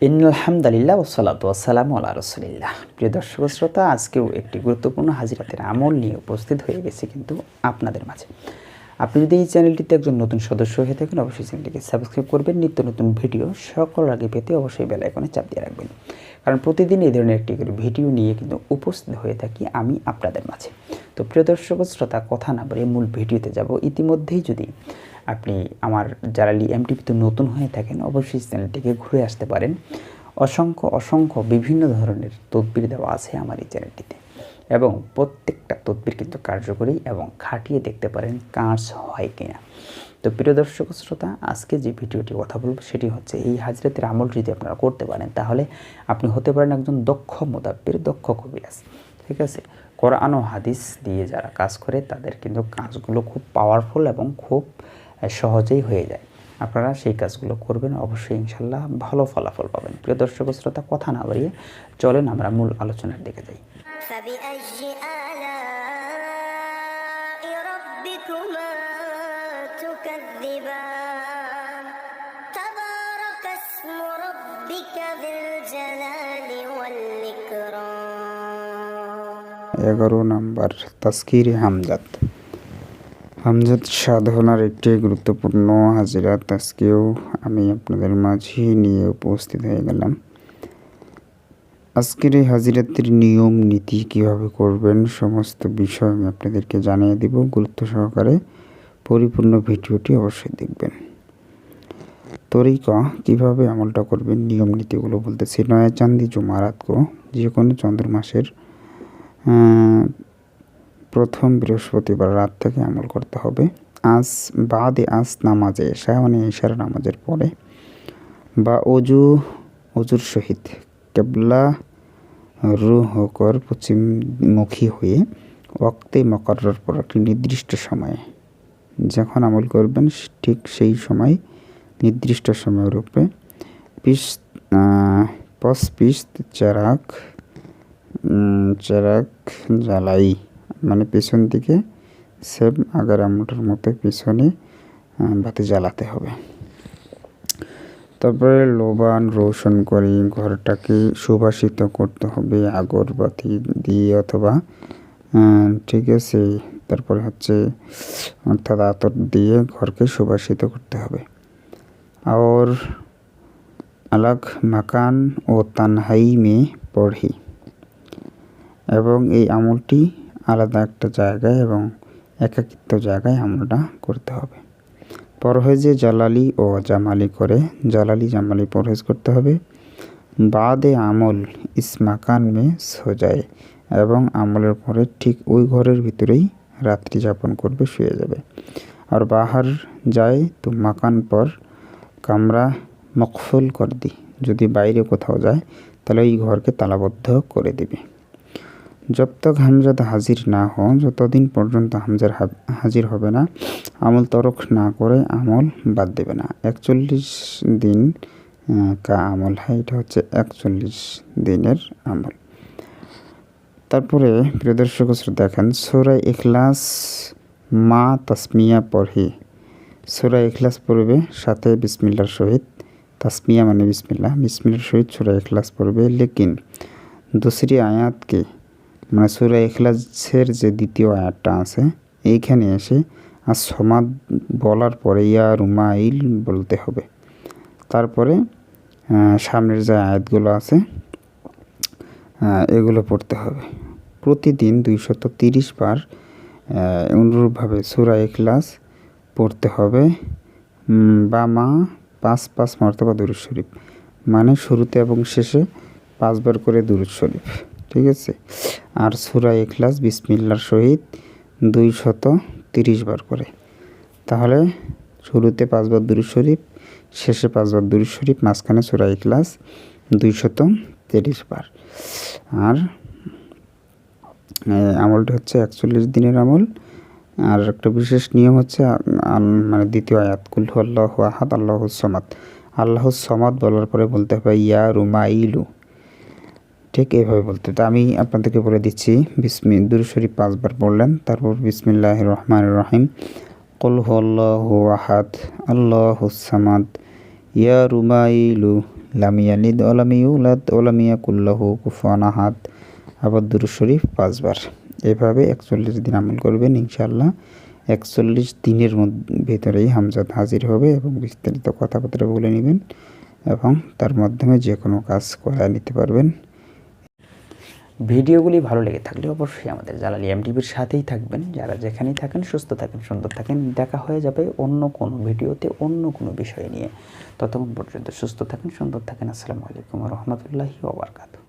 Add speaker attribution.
Speaker 1: আলহামদুলিল্লাহ ওয়াসসালাতু ওয়াসসালামু আলা রাসূলিল্লাহ। প্রিয় দর্শক শ্রোতা, আজকেও একটি গুরুত্বপূর্ণ হাজিরাতের আমল নিয়ে উপস্থিত হয়ে গেছে কিন্তু আপনাদের মাঝে। আপনি যদি এই চ্যানেলটিতে একজন নতুন সদস্য হয়ে থাকেন, অবশ্যই চ্যানেলটিকে সাবস্ক্রাইব করবেন। নিত্য নতুন ভিডিও সকল আগে পেতে অবশ্যই বেল আইকনে চাপ দিয়ে রাখবেন, কারণ প্রতিদিন এই ধরনের একটি করে ভিডিও নিয়ে কিন্তু উপস্থিত হয়ে থাকি আমি আপনাদের মাঝে। তো প্রিয় দর্শক শ্রোতা, কথা না বলে মূল ভিডিওতে যাব। ইতিমধ্যেই যদি আপনি আমার যারা এমটিপিতে নতুন হয়ে থাকেন, অবশ্যই চ্যানেলটিকে ঘুরে আসতে পারেন। অসংখ্য বিভিন্ন ধরনের তদবির দেওয়া আছে আমার এই চ্যানেলটিতে, এবং প্রত্যেকটা তদবির কিন্তু কার্যকরী এবং খাটিয়ে দেখতে পারেন কাজ হয় কিনা। তো প্রিয় দর্শক শ্রোতা, আজকে যে ভিডিওটি কথা বলবো সেটি হচ্ছে, এই হাজরাতের আমল যদি আপনারা করতে পারেন তাহলে আপনি হতে পারেন একজন দক্ষ মুদাব্বির, দক্ষ কবিরাজ। ঠিক আছে, কোরআন ও হাদিস দিয়ে যারা কাজ করে তাদের কিন্তু কাজগুলো খুব পাওয়ারফুল এবং খুব সহজেই হয়ে যায়। আপনারা সেই কাজগুলো করবেন, অবশ্যই ইনশাল্লাহ ভালো ফলাফল পাবেন। প্রিয় দর্শক শ্রোতা, কথা না বাড়িয়ে চলেন আমরা মূল আলোচনার দিকে যাই।
Speaker 2: এগারো নম্বর তাজকির হামজাত। হামজাত সাধনার একটি গুরুত্বপূর্ণ হাজিরাত আজকেও আমি আপনাদের মাঝে নিয়ে উপস্থিত হয়ে গেলাম। আজকের এই হাজিরাতের নিয়ম নীতি কীভাবে করবেন সমস্ত বিষয় আমি আপনাদেরকে জানিয়ে দিব। গুরুত্ব সহকারে পরিপূর্ণ ভিডিওটি অবশ্যই দেখবেন। তরিকা কীভাবে আমলটা করবেন, নিয়ম নীতিগুলো বলতেছি। নয়া চান্দি জুমারাত কো, যে কোনো চন্দ্র মাসের প্রথম বৃহস্পতিবার রাত থেকে আমল করতে হবে। আজ নামাজে এশা, মানে এশার নামাজের পরে, বা অজুর সহিত কেবলা রুহ হোকর পশ্চিমমুখী হয়ে ওয়াক্তে মকরর পর একটি নির্দিষ্ট সময়ে যখন আমল করবেন ঠিক সেই সময় নির্দিষ্ট সময়রূপে চেরাক জ্বালাই, মানে পেছন দিকে সেম আগের আমলটার মতো পিছনে বাতি জ্বালাতে হবে। তারপরে লোবান রোশন করে ঘরটাকে সুবাসিত করতে হবে আগরবাতি দিয়ে অথবা ঠিক আছে। তারপরে হচ্ছে অর্থাৎ আতর দিয়ে ঘরকে সুবাসিত করতে হবে। আর আলাগ মাকান ও তানহাই মে পড়ি, এবং এই আমলটি আলাদা একটা জায়গায় এবং একাকিত্ব জায়গায় আমলটা করতে হবে। পরহেজে জালালি ও জামালি করে, জালালি জামালি পরহেজ করতে হবে। বাদে আমল ইস মাকান মে সোজায়, এবং আমলের পরে ঠিক ওই ঘরের ভিতরেই রাত্রি যাপন করবে, শুয়ে যাবে। আর বাহার যায় তো মাকান পর কামরা মকফুল কর দি, যদি বাইরে কোথাও যায় তাহলে ওই ঘরকে তালাবদ্ধ করে দিবে। জব তক হামজাদ হাজির না হো, যতদিন পর্যন্ত হাজির হবে না, আমল তরক না করে আমল বাদ দেবে না। 41 দিন কা আমল হয়, এটা হচ্ছে 41 দিনের আমল। তারপরে প্রিয় দর্শক দেখেন, সূরা ইখলাস মা তাসমিয়া পড়ি, সূরা ইখলাস পড়বে সাথে বিসমিল্লার সহিত। তাসমিয়া মানে বিসমিল্লাহ, বিসমিল্লার সহিত সূরা ইখলাস পড়বে। লেকিন দুসরি আয়াতকে, মানে সূরা ইখলাসের যে দ্বিতীয় আয়াতটা আছে এইখানে এসে আর সমাদ বলার পরে ইয়া রুমাইল বলতে হবে। তারপরে সামনের যে আয়াতগুলো আছে এগুলো পড়তে হবে। প্রতিদিন 230 বার অনুরূপভাবে সূরা ইখলাস পড়তে হবে। বা মা 5 মর্তবা দুরূদ শরীফ, মানে শুরুতে এবং শেষে 5 বার করে দুরূদ শরীফ। ঠিক আছে। আর সূরা ইখলাস বিসমিল্লার সহিত 230 বার করে, তাহলে শুরুতে 5 বার দুরূদ শরীফ, শেষে 5 বার দুরূদ শরীফ, মাঝখানে সূরা ইখলাস 230 বার। আর আমলটি হচ্ছে 41 দিনের আমল। আর একটা বিশেষ নিয়ম হচ্ছে, মানে দ্বিতীয় আয়াত কুল আল্লাহু আহাদ আল্লাহুস সামাদ, আল্লাহুস সামাদ বলার পরে বলতে হবে ইয়া রুমাইলু। ঠিক এইভাবে বলতে। তো আমি আপনাদেরকে বলে দিচ্ছি। দুরূদ শরীফ 5 বার পড়লেন, তারপর বিসমিল্লাহির রহমানির রহিম, কুল হুয়াল্লাহু আহাদ আল্লাহুস সামাদ ইয়া রুমাইলু লাম ইয়ালিদ ওয়া লাম ইউলাদ ওয়া লাম ইয়াকুল লাহু কুফুয়ান আহাদ। আবার দুরূদ শরীফ 5 বার। এভাবে 41 দিন আমল করবেন, ইনশাআল্লাহ 41 দিনের ভেতরেই হামজাত হাজির হবে এবং বিস্তারিত কথাবার্তা বলে নেবেন এবং তার মাধ্যমে যে কোনো কাজ করে নিতে পারবেন।
Speaker 1: ভিডিওগুলি ভালো লেগে থাকলে অবশ্যই আমাদের জালালি এমটিভির সাথেই থাকবেন। যারা যেখানেই থাকেন সুস্থ থাকেন, সুন্দর থাকেন। দেখা হয়ে যাবে অন্য কোনো ভিডিওতে অন্য কোনো বিষয় নিয়ে। ততক্ষণ পর্যন্ত সুস্থ থাকেন, সুন্দর থাকেন। আসসালামু আলাইকুম ওয়া রাহমাতুল্লাহি ওয়া বারাকাতুহু।